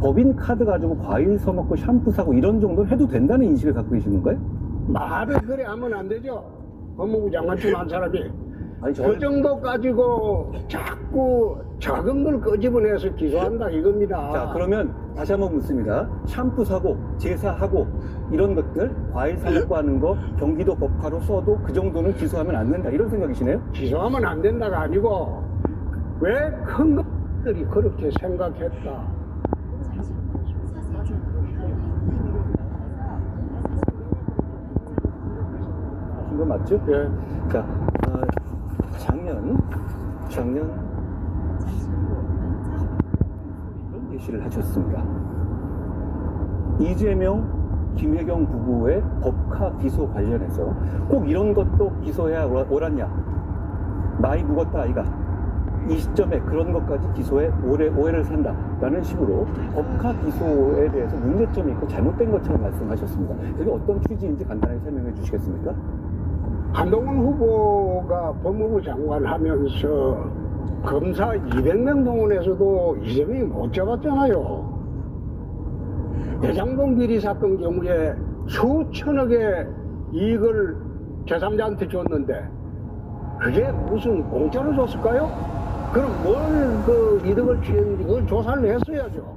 법인 카드 가지고 과일 사먹고 샴푸 사고 이런 정도 해도 된다는 인식을 갖고 계신 건가요? 말을 그래 하면 안 되죠. 법무부 장관쯤 한 사람이 아니 그 정도 가지고 자꾸 작은 걸 끄집어내서 기소한다 이겁니다. 자, 그러면 다시 한번 묻습니다. 샴푸 사고, 제사하고 이런 것들 과일 사먹고 하는 거 경기도 법화로 써도 그 정도는 기소하면 안 된다 이런 생각이시네요? 기소하면 안 된다가 아니고 왜 큰 것들이 그렇게 생각했다. 하신 거 맞죠? 예. 자, 작년 이런 예시를 하셨습니다. 이재명, 김혜경 부부의 법카 기소 관련해서 꼭 이런 것도 기소해야 옳았냐? 나이 묵었다 아이가 이 시점에 그런 것까지 기소해 오해를 산다라는 식으로 법카 기소에 대해서 문제점이 있고 잘못된 것처럼 말씀하셨습니다. 그게 어떤 취지인지 간단하게 설명해 주시겠습니까? 한동훈 후보가 법무부 장관 하면서 검사 200명 동원해서도 이재명이 못 잡았잖아요. 대장동 비리 사건 경우에 수천억의 이익을 제3자한테 줬는데 그게 무슨 공짜로 줬을까요? 그럼 뭘 그 이득을 취했는지 그걸 조사를 했어야죠.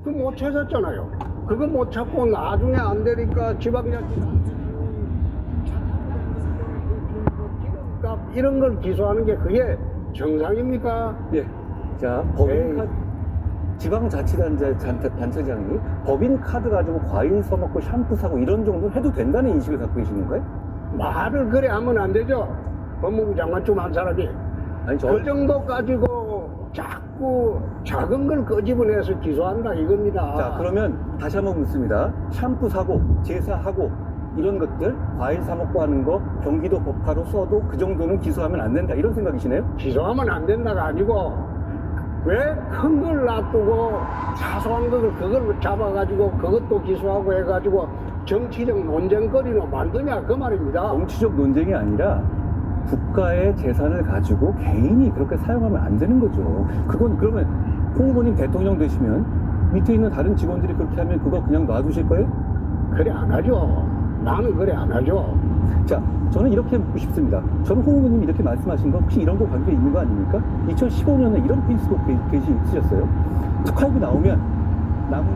그거 못 찾았잖아요. 그거 못 찾고 나중에 안 되니까 지방자치 이런 걸 기소하는 게 그게 정상입니까? 예. 자, 법인 카드, 지방자치단체장이 법인 카드 가지고 과일 사먹고 샴푸 사고 이런 정도 해도 된다는 인식을 갖고 계신 건가요? 말을 그래 하면 안 되죠. 법무부 장관쯤 한 사람이 아니, 그 정도 가지고 자꾸 작은 걸 끄집어내서 기소한다 이겁니다. 자, 그러면 다시 한번 묻습니다. 샴푸 사고, 제사하고 이런 것들 과일 사먹고 하는 거 경기도 법화로 써도 그 정도는 기소하면 안 된다 이런 생각이시네요? 기소하면 안 된다가 아니고 왜 큰 걸 놔두고 사소한 걸 그걸 잡아가지고 그것도 기소하고 해가지고 정치적 논쟁거리로 만드냐 그 말입니다. 정치적 논쟁이 아니라 국가의 재산을 가지고 개인이 그렇게 사용하면 안 되는 거죠. 그건 그러면 홍 후보님 대통령 되시면 밑에 있는 다른 직원들이 그렇게 하면 그거 그냥 놔두실 거예요? 그래 안 하죠. 나는 그래 안 하죠. 자, 저는 이렇게 묻고 싶습니다. 저는 홍 후보님이 이렇게 말씀하신 거 혹시 이런 거 관계 있는 거 아닙니까? 2015년에 이런 페이스북 게시 있으셨어요. 특활비 나오면 남은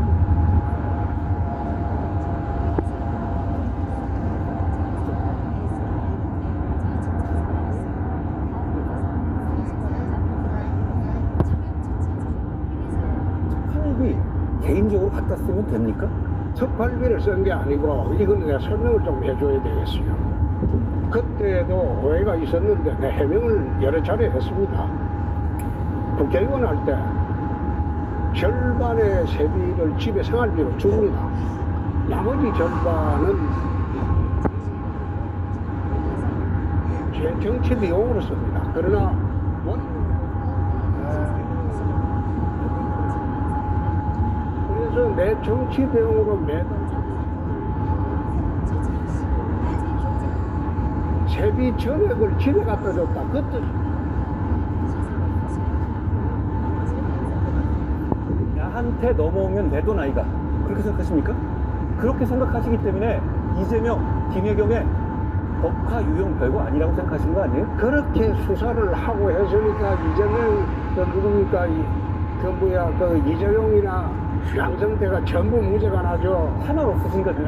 특활비 개인적으로 갖다 쓰면 됩니까? 특활비를 쓴 게 아니고 이건 내가 설명을 좀 해줘야 되겠어요. 그때도 오해가 있었는데 내 해명을 여러 차례 했습니다. 국회의원 할 때 절반의 세비를 집에 생활비로 줍니다. 나머지 절반은 제 정치 비용으로 씁니다. 그러나 그래서 내 정치 비용으로 매달 세비 전액을 집에 갖다 줬다. 그때 나한테 넘어오면 내 돈 아이가 그렇게 생각하십니까? 그렇게 생각하시기 때문에 이재명, 김혜경의 법화 유용 별거 아니라고 생각하신 거 아니에요? 그렇게 수사를 하고 했으니까 이재명 그 누굽니까 그 이재용이나 양성태가 전부 무죄가 나죠. 하나 없으신 거죠?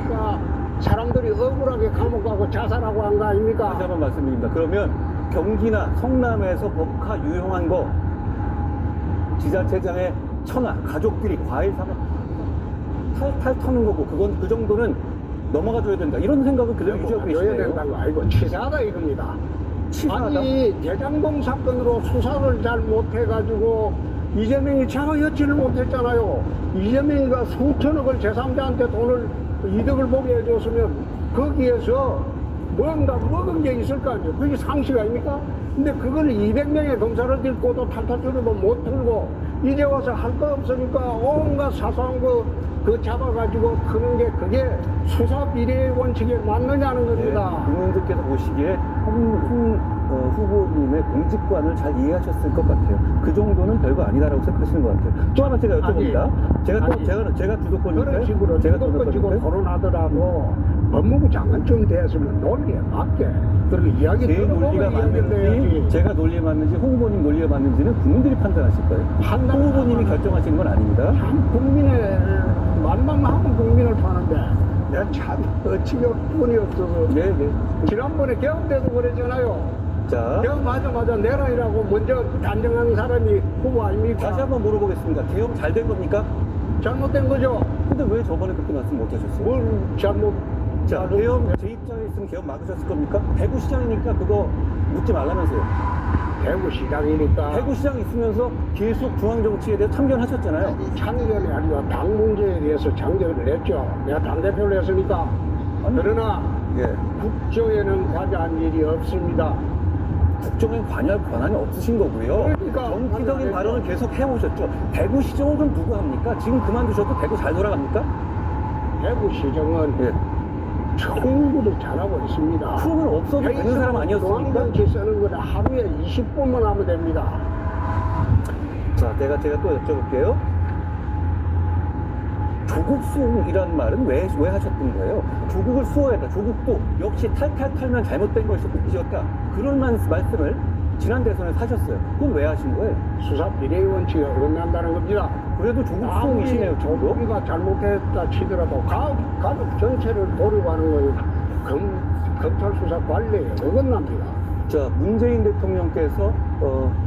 그러니까 사람들이 억울하게 감옥 가고 자살하고 한 거 아닙니까? 다시 한번 말씀드립니다. 그러면 경기나 성남에서 법화 유용한 거 지자체장의 처나 가족들이 과일 사먹 탈탈 터는 거고 그건 그 정도는 넘어가 줘야 된다 이런 생각을 그대로 유지하고 줘야 계시네요. 된다는 거 아니고 치사하다 이겁니다. 치사하다? 아니 대장동 사건으로 수사를 잘 못해가지고 이재명이 차가 여치를 못했잖아요. 이재명이가 수천억을 제3자한테 돈을 이득을 보게 해줬으면 거기에서 뭔가 먹은 게 있을 거 아니에요. 그게 상식 아닙니까? 근데 그걸 200명의 검사를 들고도 탈탈줄도 못 틀고 이제 와서 할 거 없으니까 온갖 사소한 거 그 잡아가지고 크는 게 그게 수사 비례 원칙에 맞느냐는 겁니다. 국민들께서 보시기에 홍 후보님의 공직관을 잘 이해하셨을 것 같아요. 그 정도는 별거 아니다라고 생각하시는 것 같아요. 또 하나 제가 여쭤봅니다. 제가 주도권이니까요. 그런 식으로 제가 주도권 지고 주도권이니까요. 토론하더라도 법무부 장관쯤 됐으면 논리에 맞게 그렇게 이야기 제 들어보고 논리가 이야기를 맞는지, 해야지. 제가 논리가 맞는지, 홍 후보님 논리가 맞는지는 국민들이 판단하실 거예요. 판단- 홍 후보님이 결정하시는 건 아닙니다. 참 국민의 말만 하면 국민을 파는데 내가 참 어찌가 뿐이 없어서 네, 네. 지난번에 개헌 때도 그랬잖아요. 자, 개헌하자마자 내라이라고 먼저 단정하는 사람이 후보 아닙니까? 다시 한번 물어보겠습니다. 개혁 잘 된 겁니까? 잘못된 거죠. 근데 왜 저번에 그렇게 말씀 못 하셨어요? 뭘 잘못 자, 개혁 제 입장에 있으면 개혁 막으셨을 겁니까? 대구시장이니까 그거 묻지 말라면서요. 대구시장이니까 대구시장 있으면서 계속 중앙정치에 대해 참견하셨잖아요. 참견이 아니라 당 문제에 대해서 참견을 했죠. 내가 당대표를 했으니까. 그러나 예. 국정에는 관여한 일이 없습니다. 국정에 관여할 권한이 없으신 거고요. 그러니까 정치적인 관여를 발언을 계속 해오셨죠. 대구시정을 좀 누구 합니까? 지금 그만두셔도 대구 잘 돌아갑니까? 대구시정은 예. 청구를 잘하고 있습니다. 그러면 없어도 되는 사람 아니었습니까? 중앙정치 쓰는 거는 하루에 20분만 하면 됩니다. 자, 제가 또 여쭤볼게요. 조국 수용이란 말은 왜 하셨던 거예요? 조국을 수호해다. 조국도 역시 탈탈 털면 잘못된 것이었다. 그런 말씀을 지난 대선에서 하셨어요. 그건 왜 하신 거예요? 수사 비례 원칙에 어긋난다는 겁니다. 그래도 조국 수용이시네요, 저도. 우리가 잘못했다 치더라도 가족 전체를 도려가는 거예요. 검찰 수사 관리에 어긋납니다. 자, 문재인 대통령께서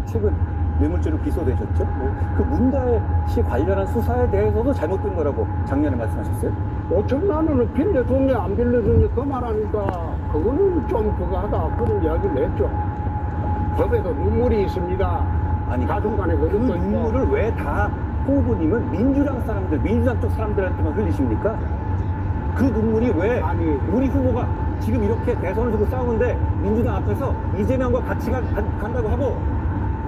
최근 뇌물죄로 기소되셨죠? 그 문다혜 씨 관련한 수사에 대해서도 잘못된 거라고 작년에 말씀하셨어요? 5천만 원을 빌려줬냐 안 빌려줬냐 그 말하니까 그거는 좀 그거 하다 그런 이야기를 했죠. 법에도 눈물이 있습니다. 아니, 가족 간에 그 그것도 있고. 눈물을 왜 다 후보님은 민주당 쪽 사람들한테만 흘리십니까? 그 눈물이 왜 아니. 우리 후보가 지금 이렇게 대선을 두고 싸우는데 민주당 앞에서 이재명과 같이 간다고 하고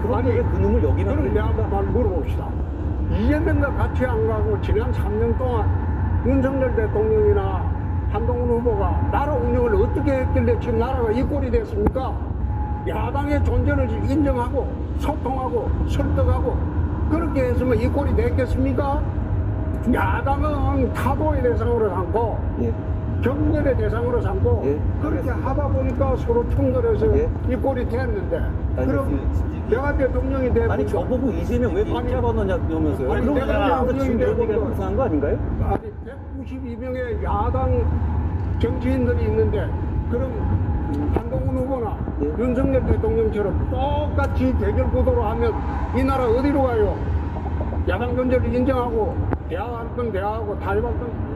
그런데 왜 그 눈물 여기만 그럼 내가 흘립니까? 한번 물어봅시다. 이재명과 같이 안 가고 지난 3년 동안 윤석열 대통령이나 한동훈 후보가 나라 운영을 어떻게 했길래 지금 나라가 이 꼴이 됐습니까? 야당의 존재를 인정하고 소통하고 설득하고 그렇게 했으면 이 꼴이 됐겠습니까? 야당은 타도의 대상으로 삼고 예. 경멸의 대상으로 삼고 예, 그렇게 하다 보니까 서로 충돌해서 예. 이 꼴이 됐는데 그럼 알겠습니다. 내가 대통령이 되고 아니 저보고 이재명 왜 붙잡아놓냐면서요? 아니, 그런 거 내가 가지고 지금 이런 얘기가 대통령이 이상한 거 아닌가요? 아니 192명의 야당 정치인들이 있는데 그럼 한동훈 후보나 예. 윤석열 대통령처럼 똑같이 대결 구도로 하면 이 나라 어디로 가요? 야당 존재를 인정하고 대화할 건 대화하고 타협할 건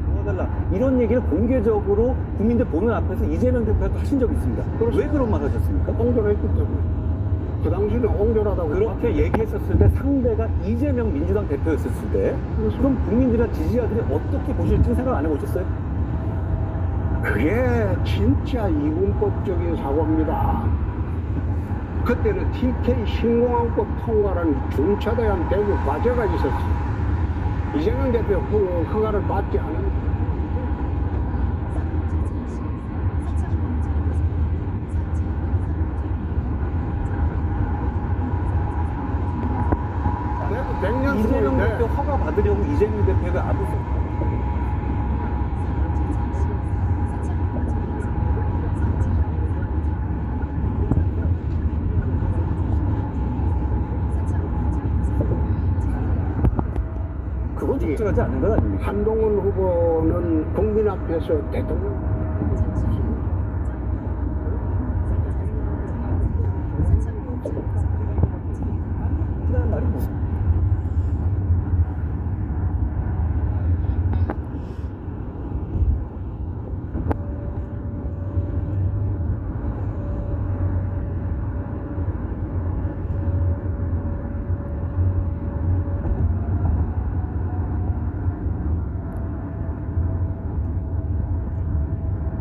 도와달라 이런 얘기를 공개적으로 국민들 보는 앞에서 이재명 대표가 하신 적이 있습니다. 왜 그런 말 하셨습니까? 옹졸했기 때문에 그 당시는 옹졸하다고 그렇게 얘기했었을 때 상대가 이재명 민주당 대표였을 때 그럼 국민들이나 지지자들이 어떻게 보실지는 생각 안 해보셨어요? 그게 진짜 이분법적인 사고입니다. 그때는 TK 신공항법 통과라는 중차대한 대구 과제가 있었어요. 이재명 대표 그 허가를 받지 않은 대구 100년 이재명 대표 수로인데 허가 받으려고 이재명 대표가 아무 그건 적절하지 않은 것 아닙니까? 한동훈 후보는 국민 앞에서 대통령 그런 말이 무슨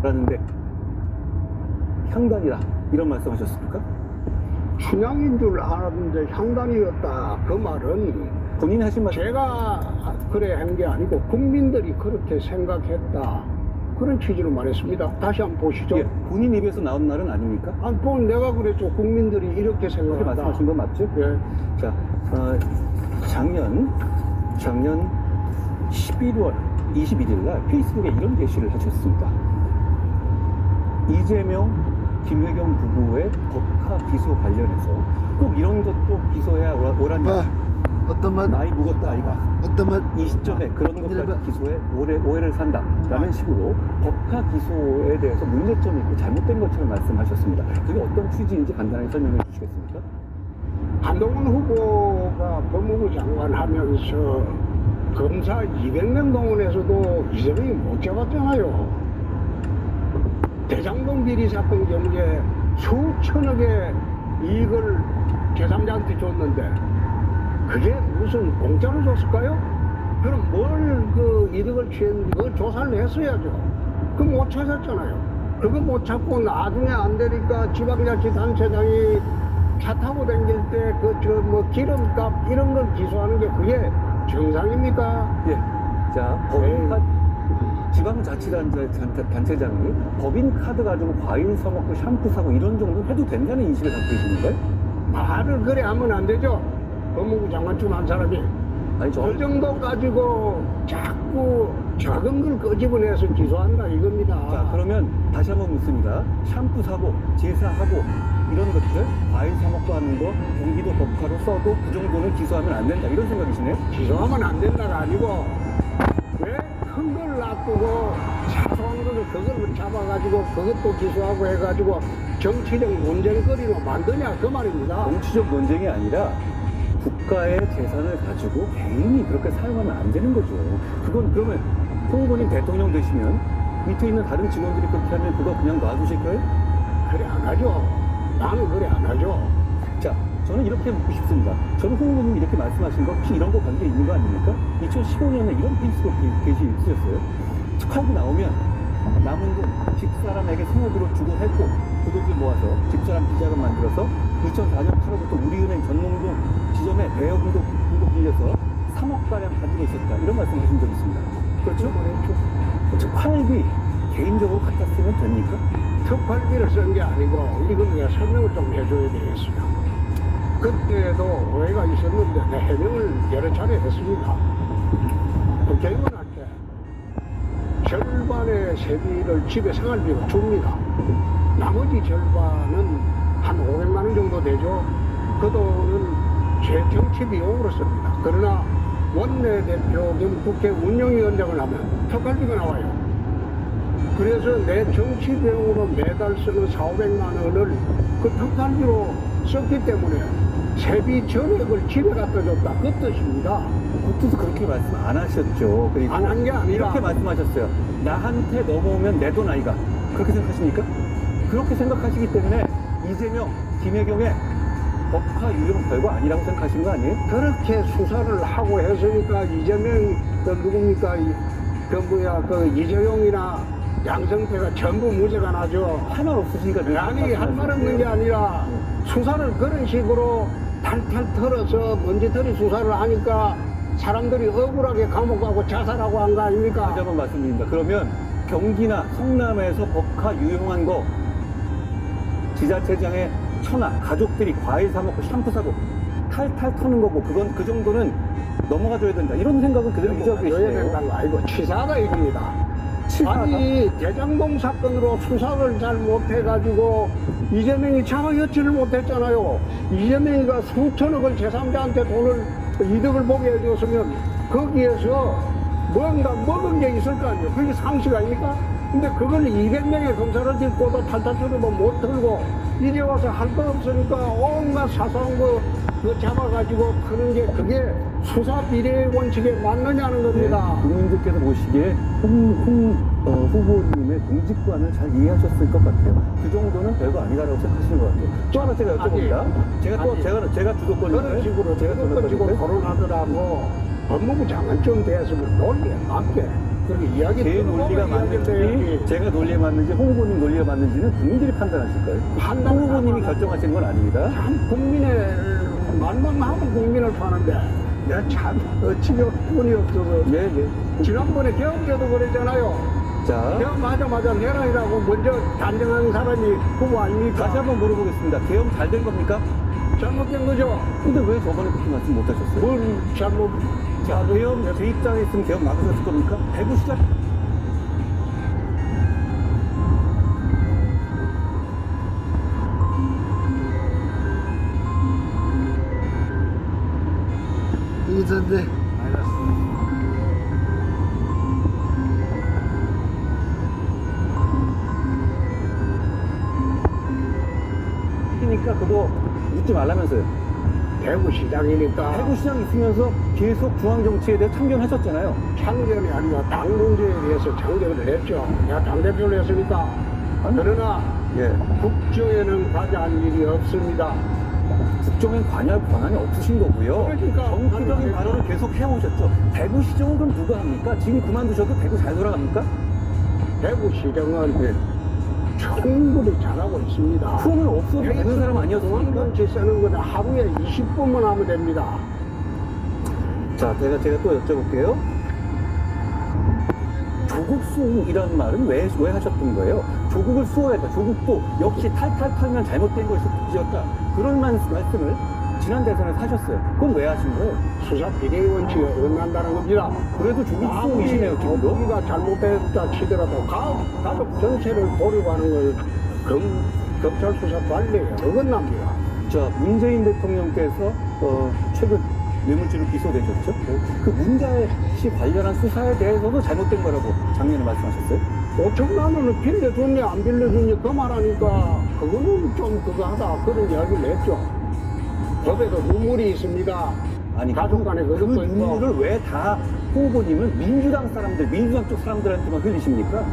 라는데 향단이다 이런 말씀하셨습니까? 춘향인 줄 알았는데 향단이었다. 그 말은 본인이 하신 말씀 제가 그래 한 게 아니고 국민들이 그렇게 생각했다. 그런 취지로 말했습니다. 다시 한번 보시죠. 예, 본인 입에서 나온 말은 아닙니까? 아니, 내가 그랬죠. 국민들이 이렇게 그렇게 생각한다. 말씀하신 건 맞죠? 예. 자, 작년 11월 21일 날 페이스북에 이런 게시를 하셨습니다. 이재명, 김혜경 부부의 법카 기소 관련해서 꼭 이런 것도 기소해야 오란다. 어떤 말? 나이 묵었다 아이가. 어떤 말? 이 시점에 그런 것까지 기소해 오해를 산다라는 식으로 법카 기소에 대해서 문제점이 있고 잘못된 것처럼 말씀하셨습니다. 그게 어떤 취지인지 간단하게 설명해 주시겠습니까? 한동훈 후보가 법무부 장관 하면서 검사 200명 동원해서도 이재명이 못 잡았잖아요. 대장동 비리 사건 경우에 수천억의 이익을 제3자한테 줬는데 그게 무슨 공짜로 줬을까요? 그럼 뭘 그 이득을 취했는지 그걸 조사를 했어야죠. 그거 못 찾았잖아요. 그거 못 찾고 나중에 안 되니까 지방자치단체장이 차 타고 다닐 때 기름값 이런 걸 기소하는 게 그게 정상입니까? 예. 자, 법인카드, 지방자치단체장이 법인카드 가지고 과일 사먹고 샴푸 사고 이런 정도는 해도 된다는 인식을 갖고 계시는 거예요? 말을 그래 하면 안 되죠. 법무부 장관쯤 한 사람이 아니, 그 정도 가지고 자꾸 작은 걸 끄집어내서 기소한다 이겁니다. 자, 그러면 다시 한번 묻습니다. 샴푸 사고, 제사하고 이런 것들, 과일 사먹고 하는 거 경기도 법카로 써도 그 정도는 기소하면 안 된다 이런 생각이시네요? 기소하면 안 된다가 아니고 왜 큰 걸 놔두고 사소한 거를 그걸 잡아가지고 그것도 기소하고 해가지고 정치적 논쟁거리로 만드냐 그 말입니다. 정치적 논쟁이 아니라 국가의 재산을 가지고 개인이 그렇게 사용하면 안 되는 거죠. 그건 그러면 홍 후보님 대통령 되시면 밑에 있는 다른 직원들이 그렇게 하면 그거 그냥 놔두실 거예요? 그래 안 하죠. 나는 그래 안 하죠. 자, 저는 이렇게 묻고 싶습니다. 저는 홍 후보님 이렇게 말씀하신 거 혹시 이런 거 관계 있는 거 아닙니까? 2015년에 이런 페이스북 게시 있으셨어요. 척하고 나오면 남은 돈 집사람에게 생업으로 주고 했고 그 돈을 모아서 집사람 비자금 만들어서 2004년 8월부터 우리은행 전농동 지점에 대여금도 빌려서 3억가량 가지고 있었다. 이런 말씀 하신 적 있습니다. 그렇죠? 특활비 개인적으로 갖다 쓰면 됩니까? 특활비를 쓴 게 아니고 이걸 내가 설명을 좀 해줘야 되겠어요. 그때도 오해가 있었는데 내 해명을 여러 차례 했습니다. 국회의원 할 때 절반의 세비를 집에 생활비로 줍니다. 나머지 절반은 한 500만 원 정도 되죠. 그 돈은 제 정치 비용으로 씁니다. 그러나 원내대표 겸 국회 운영위원장을 하면 특활비가 나와요. 그래서 내 정치 비용으로 매달 쓰는 400~500만 원을 그 특활비로 썼기 때문에 세비 전액을 집에 갖다 줬다. 그 뜻입니다. 국토도 그렇게 말씀 안 하셨죠. 그리고 안 한 게 아니라 이렇게 말씀하셨어요. 나한테 넘어오면 내 돈 아이가. 그렇게 생각하십니까? 그렇게 생각하시기 때문에 이재명, 김혜경의 법카 유용 별거 아니라고 생각하신 거 아니에요? 그렇게 수사를 하고 했으니까 이재명 누굽니까? 그 이재용이나 양성태가 전부 무죄가 나죠. 할 말 없으시니까 아니 할 말 없는 게 아니라 수사를 그런 식으로 탈탈 털어서 먼지털이 수사를 하니까 사람들이 억울하게 감옥 가고 자살하고 한 거 아닙니까? 다시 한번 말씀드립니다. 그러면 경기나 성남에서 법카 유용한 거 지자체장의 처나 가족들이 과일 사 먹고 샴푸 사고 탈탈 터는 거고 그건 그 정도는 넘어가 줘야 된다. 이런 생각은 그대로 유지하고 줘야 계시네요. 된다는 거 아니고 치사하다 이겁니다. 치사하다? 아니 대장동 사건으로 수사를 잘 못해가지고 이재명이 자가 여치를 못했잖아요. 이재명이가 수천억을 제3자한테 돈을 이득을 보게 해줬으면 거기에서 뭔가 먹은 게 있을 거 아니에요. 그게 상식 아닙니까? 근데 그걸 200명의 검사를 딛고도 탈탈 털어도 못 털고 이제 와서 할 거 없으니까 온갖 사소한 거 그거 잡아가지고 그런 게 그게 수사 비례 원칙에 맞느냐는 겁니다. 네, 국민들께서 보시기에 후보님의 공직관을 잘 이해하셨을 것 같아요. 그 정도는 별거 아니다라고 생각하시는 것 같아요. 또 하나 제가 여쭤봅니다. 제가 주도권인가요? 그런 식으로 제가 주도권 지고 주도권인가요? 거론하더라고 법무부 장관쯤 됐으면 논리에 맞게 그렇게 이야기 제 논리가 맞는지 제가 논리에 맞는지 홍 후보님 논리가 맞는지는 국민들이 판단하실 거예요. 홍 후보님이 결정하시는 건 아닙니다. 참 국민의 말만 하고 국민을 파는데 내가 참 어찌게 분이 없어서 예, 예. 지난번에 개엄제도 그랬잖아요. 자, 개엄하자마자 내란이라고 먼저 단정한 사람이 후보 아닙니까? 다시 한번 물어보겠습니다. 개엄 잘 된 겁니까? 잘못된 거죠. 근데 왜 저번에 그렇게 말씀 못 하셨어요? 뭘 잘못 자, 개엄, 제 입장에 있으면 개엄 막으셨을 겁니까? 대구시장 이전데 이니까 그거 묻지 말라면서요. 대구시장이니까 대구시장 있으면서 계속 중앙정치에 대해 참견하셨잖아요. 참견이 아니라 당 문제에 대해서 참견을 했죠. 내가 당대표를 했으니까. 그러나 예. 국정에는 과제한 일이 없습니다. 국정엔 관여할 권한이 없으신 거고요. 그러니까. 정치적인 발언을 계속 해오셨죠. 대구시정은 그럼 누가 합니까? 지금 그만두셔도 대구 잘 돌아갑니까? 대구시장은 예. 충분히 잘하고 있습니다. 그러면 없어도 되는 사람 아니었습니까? 중앙정치 쓰는 거는 하루에 20분만 하면 됩니다. 자, 제가 또 여쭤볼게요. 조국 수이라는 말은 왜 하셨던 거예요? 조국을 수호했다. 조국도 역시 탈탈 털면 잘못된 것이었다. 그런 말씀을 지난 대선에서 하셨어요. 그건 왜 하신 거예요? 수사 비례 원칙에 어긋난다는 겁니다. 그래도 조국 수호이시네요, 지금도. 우리가 잘못했다 치더라도 가족 전체를 보류하는 걸 검찰 수사 관리에 어긋납니다. 자, 문재인 대통령께서 최근 뇌물죄로 기소되셨죠? 그 문자 씨 관련한 수사에 대해서도 잘못된 거라고 작년에 말씀하셨어요? 5천만 원을 빌려줬냐 안 빌려줬냐 그 말하니까 그거는 좀 그거 하다 그런 이야기를 했죠. 법에도 눈물이 있습니다. 아니, 가족 간에 그 그것도 있고. 눈물을 왜 다 후보님은 민주당 사람들, 민주당 쪽 사람들한테만 흘리십니까?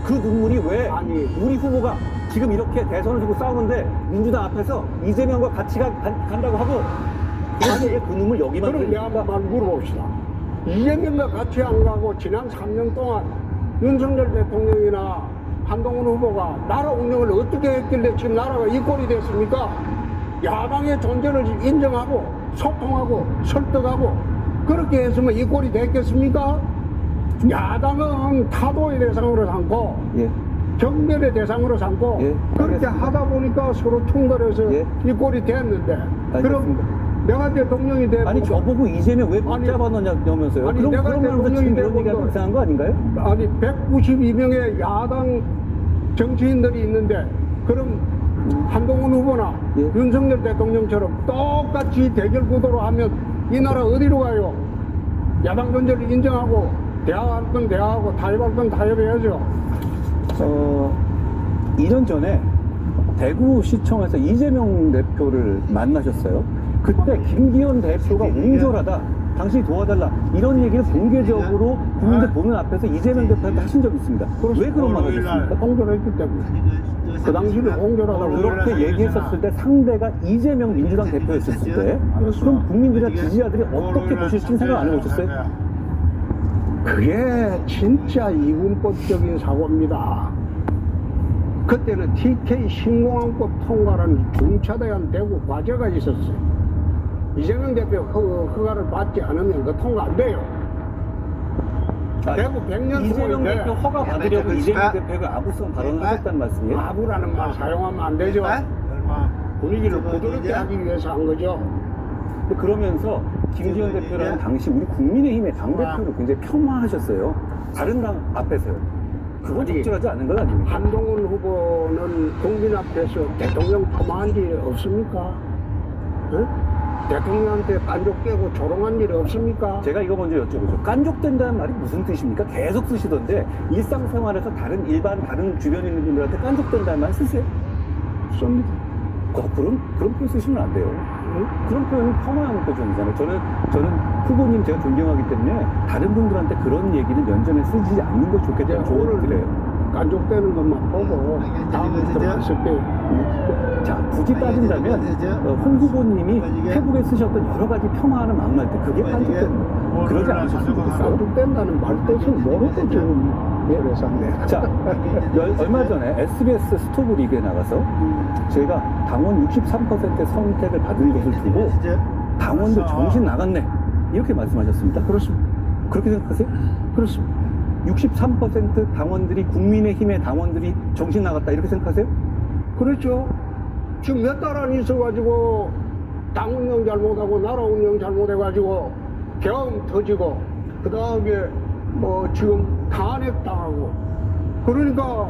그 눈물이 왜 아니. 우리 후보가 지금 이렇게 대선을 두고 싸우는데 민주당 앞에서 이재명과 같이 간다고 하고 그런데 왜 그 눈물 여기만 그럼 내가 흘립니까? 한번 물어봅시다. 이재명과 같이 안 가고 지난 3년 동안 윤석열 대통령이나 한동훈 후보가 나라 운영을 어떻게 했길래 지금 나라가 이 꼴이 됐습니까? 야당의 존재를 인정하고 소통하고 설득하고 그렇게 했으면 이 꼴이 됐겠습니까? 야당은 타도의 대상으로 삼고 예. 경멸의 대상으로 삼고 예, 그렇게 알겠습니다. 하다 보니까 서로 충돌해서 예. 이 꼴이 됐는데 알겠습니다. 그럼 내가 대통령이 되고 아니 저보고 이재명 왜 아니, 붙잡아 넣냐면서요? 아니, 그럼 내가 그런 말로 지금 대통령이 이런 얘기하면 되고 이상한 거 아닌가요? 아니 192명의 야당 정치인들이 있는데 그럼 한동훈 후보나 예. 윤석열 대통령처럼 똑같이 대결 구도로 하면 이 나라 어디로 가요? 야당 존재를 인정하고 대화할 건 대화하고 타협할 건 타협해야죠. 2년 전에 대구시청에서 이재명 대표를 만나셨어요. 그때 김기현 대표가 옹졸하다, 당신이 도와달라 이런 얘기를 공개적으로 국민들 보는 앞에서 이재명 대표한테 하신 적이 있습니다. 왜 그런 말 하셨습니까? 홍조했기 때문에 그 당시는 홍조하다고 그렇게 얘기했었을 때 상대가 이재명 민주당 대표였었을 때 그럼 국민들이나 지지자들이 어떻게 보실지 생각 안 해보셨어요? 그게 진짜 이분법적인 사고입니다. 그때는 TK 신공항법 통과라는 중차대한 대구 과제가 있었어요. 이재명 대표 허가를 받지 않으면 그 통과 안 돼요. 대구 100년 이재명 통인데 대표 허가 받으려고 이재명 대표가 아부성 발언을 하셨다는 말씀이에요? 아부라는 말 사용하면 안 되죠. 분위기를 부드럽게 하기 위해서 한 거죠. 근데 그러면서 김기현 대표라는 당시 우리 국민의힘의 당대표를 굉장히 폄하하셨어요. 다른 당 앞에서요. 그건 아니, 적절하지 않은 건 아닙니까? 한동훈 후보는 국민 앞에서 대통령 폄하한 일이 없습니까? 응? 대통령한테 깐족 깨고 조롱한 일이 없습니까? 제가 이거 먼저 여쭤보죠. 깐족된다는 말이 무슨 뜻입니까? 계속 쓰시던데 일상생활에서 다른 주변에 있는 분들한테 깐족된다는 말 쓰세요? 씁니다. 그런 표현 쓰시면 안 돼요. 응? 그런 표현은 폄하하는 표현이잖아요. 저는 후보님 제가 존경하기 때문에 다른 분들한테 그런 얘기는 면전에 쓰지 않는 게 좋겠다는 조언을 드려요. 깐족되는 것만 보고 다음부터 안 쓸게요. 자, 굳이 따진다면 홍 후보님이 페북에 쓰셨던 여러 가지 폄하하는 막말 때 그게 깐족되는 거예요. 그러지 않으셨으면 좋겠어요. 깐족된다는 말 뜻은 모르고 지금 그래서 자, 얼마 전에 SBS 스토브 리그에 나가서 저희가 당원 63%의 선택을 받은 것을 두고 당원들 정신 나갔네. 이렇게 말씀하셨습니다. 그렇습니다. 그렇게 생각하세요? 그렇습니다. 63% 당원들이 국민의힘의 당원들이 정신 나갔다 이렇게 생각하세요? 그렇죠. 지금 몇 달 안 있어가지고 당 운영 잘못하고 나라 운영 잘못해가지고 병 터지고 그 다음에 뭐 지금 탄핵 당하고 그러니까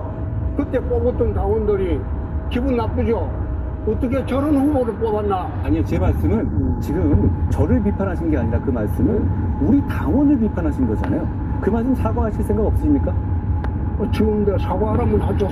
그때 뽑았던 당원들이 기분 나쁘죠. 어떻게 저런 후보를 뽑았나. 아니요, 제 말씀은 지금 저를 비판하신 게 아니라 그 말씀은 우리 당원을 비판하신 거잖아요. 그 말씀 사과하실 생각 없으십니까? 지금 내가 사과하라면 하죠.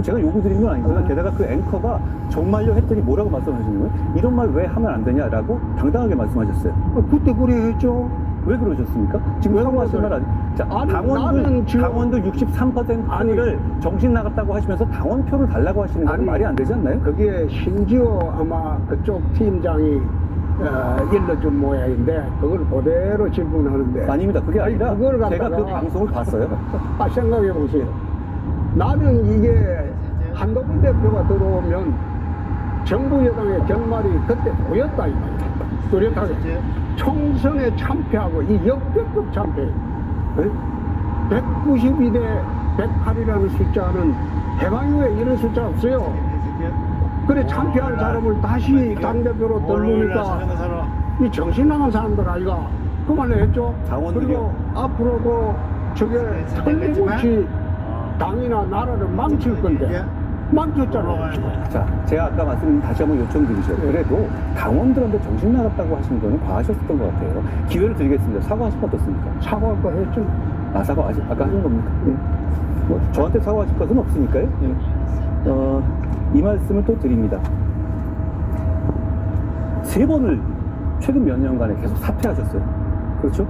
제가 요구 드린 건 아니고요. 게다가 그 앵커가 정말요 했더니 뭐라고 말씀하시는 거예요? 이런 말 왜 하면 안 되냐라고 당당하게 말씀하셨어요. 그때 그래 했죠. 왜 그러셨습니까? 지금 왜 사과하실 말 그러세요? 아니? 자, 아니, 나는 지금- 당원들 63%를 정신 나갔다고 하시면서 당원표를 달라고 하시는 건 아니, 말이 안 되지 않나요? 그게 심지어 아마 그쪽 팀장이 일러준 모양인데 그걸 그대로 질문하는데 아닙니다. 그게 아니, 아니라 그걸 갖다가- 제가 그 방송을 봤어요. 생각해 보세요. 나는 이게 한동훈 대표가 들어오면 정부 여당의 결말이 그때 보였다 이 말이야. 뚜렷하게 총선에 참패하고 이 역대급 참패 192대 108이라는 숫자는 해방 이후에 이런 숫자 없어요. 그래 참패한 사람을 다시 당대표로 들르니까 이 정신 나간 사람들 아이가 그 말을 했죠. 당원들이요? 그리고 앞으로도 저게 틀림없이 당이나 나라를 망칠 건데 망쳤잖아. 자, 제가 아까 말씀 다시 한번 요청드리죠. 그래도 당원들한테 정신 나갔다고 하신 거는 과하셨던 것 같아요. 기회를 드리겠습니다. 사과하실 거 어떻습니까? 사과할 거 했죠. 아, 아까 하신 겁니까? 뭐, 저한테 사과하실 것은 없으니까요. 이 말씀을 또 드립니다. 3번을 최근 몇 년간에 계속 사퇴하셨어요. 그렇죠?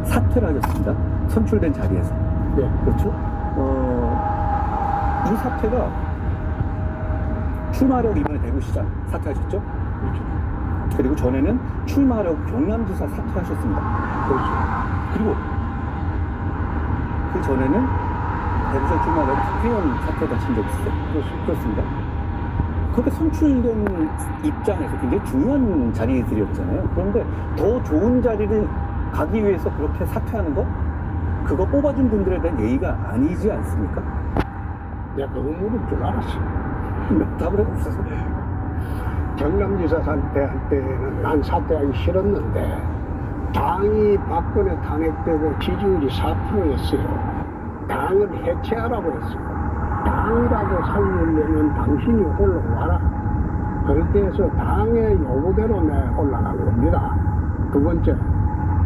사퇴를 하셨습니다. 선출된 자리에서. 네. 그렇죠? 이 사태가 출마하려고 이번에 대구시장 사퇴하셨죠? 그렇죠. 그리고 전에는 출마하려고 경남지사 사퇴하셨습니다. 그렇죠. 그리고 그 전에는 대구시장 출마하려고 국회의원 사퇴도 하신 적 있어요. 그렇습니다. 그렇게 선출된 입장에서 굉장히 중요한 자리들이었잖아요. 그런데 더 좋은 자리를 가기 위해서 그렇게 사퇴하는 거? 그거 뽑아준 분들에 대한 예의가 아니지 않습니까? 내가 그거 물을 줄 알았어. 답을 해봅시다. 경남지사 사퇴할 때는 난 사퇴하기 싫었는데 당이 박근혜 탄핵되고 지지율이 4%였어요. 당을 해체하라고 했어요. 당이라도 살리려면 당신이 올라와라. 그렇게 해서 당의 요구대로 내가 올라간 겁니다. 두 번째,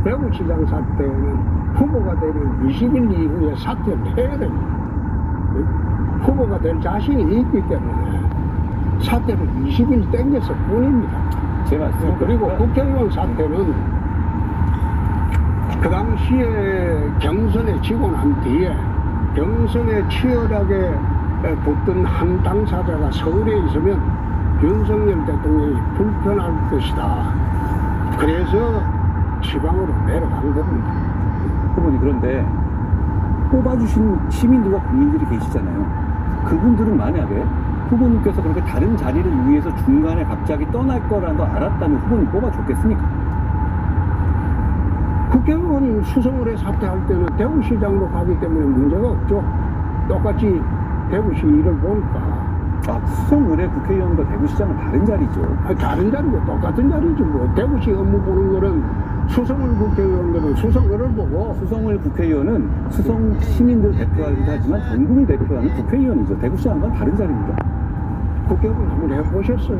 대구시장 사퇴는 후보가 되면 20일 이후에 사퇴를 해야 됩니다. 후보가 될 자신이 있기 때문에 사퇴를 20일 땡겼을 뿐입니다. 제 말씀. 그리고 국회의원 사퇴는 그 당시에 경선에 지고 난 뒤에 경선에 치열하게 붙던 한 당사자가 서울에 있으면 윤석열 대통령이 불편할 것이다. 그래서 지방으로 내려간 겁니다. 후보님, 그런데 뽑아주신 시민들과 국민들이 계시잖아요. 그분들은 만약에 후보님께서 그렇게 다른 자리를 위해서 중간에 갑자기 떠날 거라도 알았다면 후보님 뽑아줬겠습니까? 국회의원 수성을에 사퇴할 때는 대구시장으로 가기 때문에 문제가 없죠. 똑같이 대구시 일을 보니까. 아, 수성을의 국회의원과 대구시장은 다른 자리죠. 다른 자리고 똑같은 자리지 뭐. 대구시 업무 보는 거는 수성을 국회의원들은 수성을을 보고 수성을 국회의원은 수성 시민들 대표하기도 하지만 전국을 대표하는 국회의원이죠. 대구시장과는 다른 자리입니다. 국회의원 한번 해보셨어요?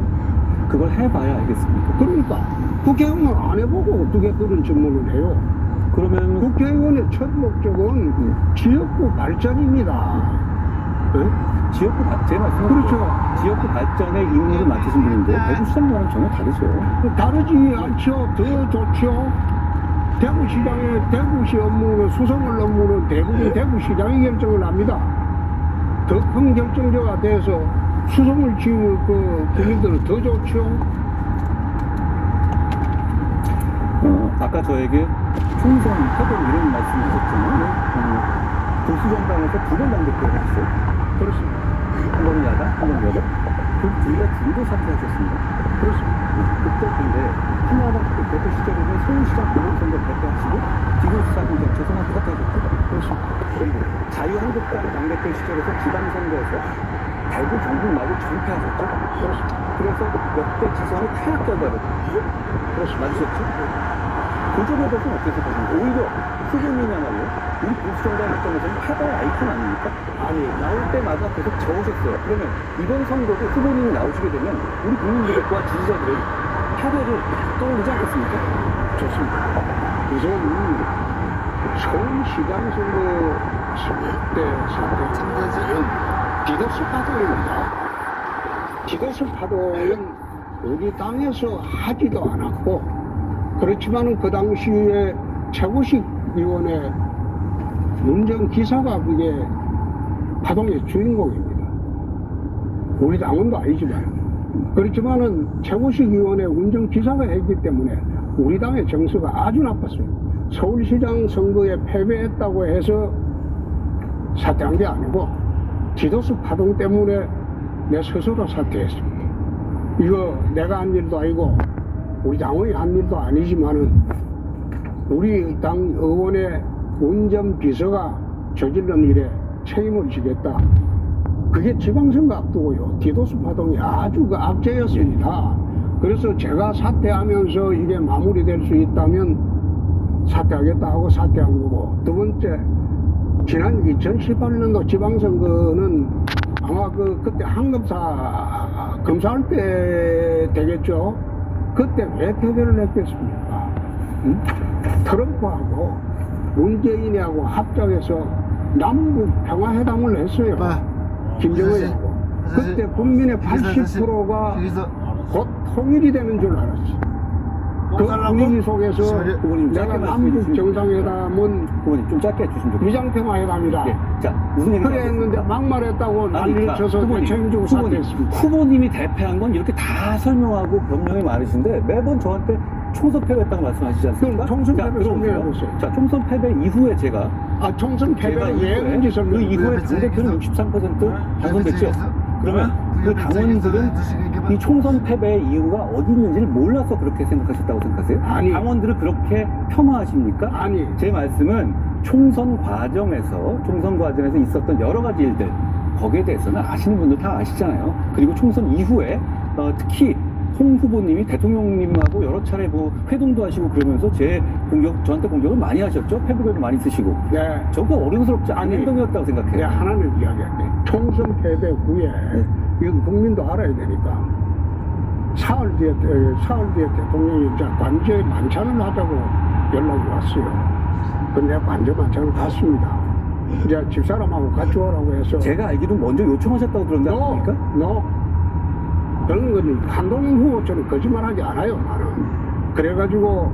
그걸 해봐야 알겠습니까? 그러니까 국회의원을 안 해보고 어떻게 그런 질문을 해요? 그러면 국회의원의 첫 목적은 지역구 발전입니다. 네? 지역구 제 말씀은 그렇죠. 지역구 발전에 임무를 맡으신 분인데 대구시장과는 전혀 다르죠. 다르지 않죠. 더 좋죠. 대구시장의 대구시 업무는 수성을 업무는 대부분 대구시장이 결정을 합니다. 더 큰 결정자가 돼서 수성을 지은 그 국민들은 더 좋죠. 아까 저에게 총선 해본 이런 말씀하셨잖아요. 보수정당에서 2번 당대표를 했어요. 그렇습니다. 한 번은 야당, 한 번은 여당. 그 둘 다 중도 사퇴하셨습니다. 그렇습니다. 그때 근데 한나라당 대표 시절에는 서울시장 보궐선거 대표하시고 기도수사관 겹쳐서만 사퇴하셨거든요. 그렇습니다. 그리고 자유한국당 당대표 시절에서 지방선거에서 대구 경북마저 전패하셨죠. 그렇습니다. 그래서 역대 지선의 타락 결과를 맞으셨죠. 그쪽에 대해서는 어떻게 생각하십니까? 오히려 후보님이야말로 우리 보수정당 입장에서는 패배의 아이콘 아닙니까? 아니, 나올 때마다 계속 저으셨어요. 그러면 이번 선거도 후보님이 나오시게 되면 우리 국민들과 지지자들의 패배를 떠올리지 않겠습니까? 좋습니다. 우선 서울시장 선거 때 사태는 디도스 파동입니다. 디도스 파동은 우리 당에서 하지도 않았고, 그렇지만은 그 당시에 최고식 위원회 운전기사가 그게 파동의 주인공입니다. 우리 당원도 아니지만. 그렇지만은 최고식 위원회 운전기사가 했기 때문에 우리 당의 정서가 아주 나빴습니다. 서울시장 선거에 패배했다고 해서 사퇴한 게 아니고 디도스 파동 때문에 내 스스로 사퇴했습니다. 이거 내가 한 일도 아니고 우리 당원이 한 일도 아니지만은 우리 당 의원의 운전비서가 저지른 일에 책임을 지겠다. 그게 지방선거 앞두고요. 디도스 파동이 아주 그 악재였습니다. 그래서 제가 사퇴하면서 이게 마무리될 수 있다면 사퇴하겠다 하고 사퇴한 거고, 두 번째, 지난 2018년도 지방선거는 아마 그때 한검사 검사할 때 되겠죠. 그때 왜 패배를 했겠습니까? 응? 트럼프하고 문재인하고 합작해서 남북 평화회담을 했어요. 김정은하고. 그때 국민의 80%가 곧 통일이 되는 줄 알았어. 그 분위기 속에서 후보님 내가 짧게 남북 말씀해 정상회담은 후보님 좀 짧게 해주시면 좋겠습니다. 위장평화회담이다. 네. 자, 무슨 얘기인지 그래 했는데 막말했다고 난리를 쳐서 책임지고 사퇴했습니다. 후보님이 대패한 건 이렇게 다 설명하고 변명이 많으신데 매번 저한테 총선 패배했다고 말씀하시지 않습니까? 그럼 총선 자, 패배 들어보세요. 설명해보세요. 자, 총선 패배 이후에 제가 총선 패배를 왜 했는지 그 설명해 이후에 당대표는 63% 당선됐죠. 그러면 그 당원들은 이 총선 패배의 이유가 어디 있는지를 몰라서 그렇게 생각하셨다고 생각하세요? 아니. 당원들을 그렇게 폄하하십니까? 아니. 제 말씀은 총선 과정에서 있었던 여러 가지 일들, 거기에 대해서는 아시는 분들 다 아시잖아요. 그리고 총선 이후에 특히 홍 후보님이 대통령님하고 여러 차례 뭐 회동도 하시고 그러면서 저한테 공격을 많이 하셨죠. 패배글도 많이 쓰시고. 네. 저거 어른스럽지 않은 아니, 행동이었다고 생각해요. 내가 하나는 이야기할게. 총선 패배 후에 이건 국민도 알아야 되니까 사흘 뒤에 대통령이 이제 관제 만찬을 하자고 연락이 왔어요. 근데 내가 관제 만찬을 갔습니다. 이제 집사람하고 같이 오라고 해서 제가 알기로는 먼저 요청하셨다고 들었는데 아닙니까? 그런 건 한동훈 후보처럼 거짓말하지 않아요, 나는. 그래가지고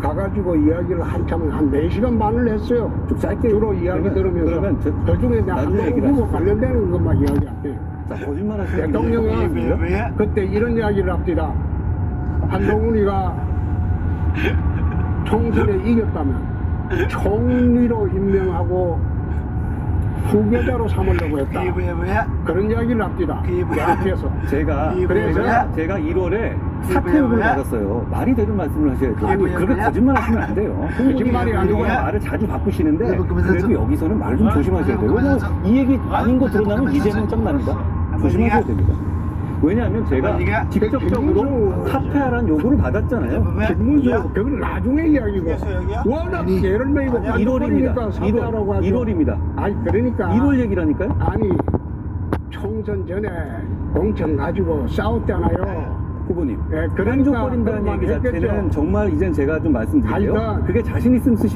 가가지고 이야기를 한참 한 4시간 반을 했어요. 좀 짧게 주로 이야기 들으면서 그중에 내가 한동훈 후보 관련되는 것만 이야기할게요. 자, 거짓말 하시는 대통령은 그때 이런 이야기를 합니다. 한동훈이가 총선에 이겼다면 총리로 임명하고 후계자로 삼으려고 했다. 그런 이야기를 합니다. 내 앞에서. 제가 1월에 사퇴 요구를 받았어요. 말이 되는 말씀을 하셔야죠. 아니, 그렇게 거짓말 하시면 안 돼요. 거짓말이 아니고 말을 자주 바꾸시는데 그래도 여기서는 말을 좀 조심하셔야 돼요. 왜냐면 이 얘기 아닌 거 드러나면 이재명 짱납니다. 조심하셔야 됩니다. 왜냐하면 제가 직접적으로 사퇴하라는 요구를 받았잖아요. 김문수 그건 나중에 이야기고 워낙 예를 메이고 1월입니다. 사퇴하라고 하죠. 1월입니다. 아니 그러니까 1월 얘기라니까요? 아니 총선 전에 공천 가지고 싸웠잖아요. 후보님. 예, 그러니까 깐족거린다는 얘기 자체는 했겠죠. 정말 이젠 제가 좀 말씀드릴게요. 하여튼 그게 자신 있으면 쓰시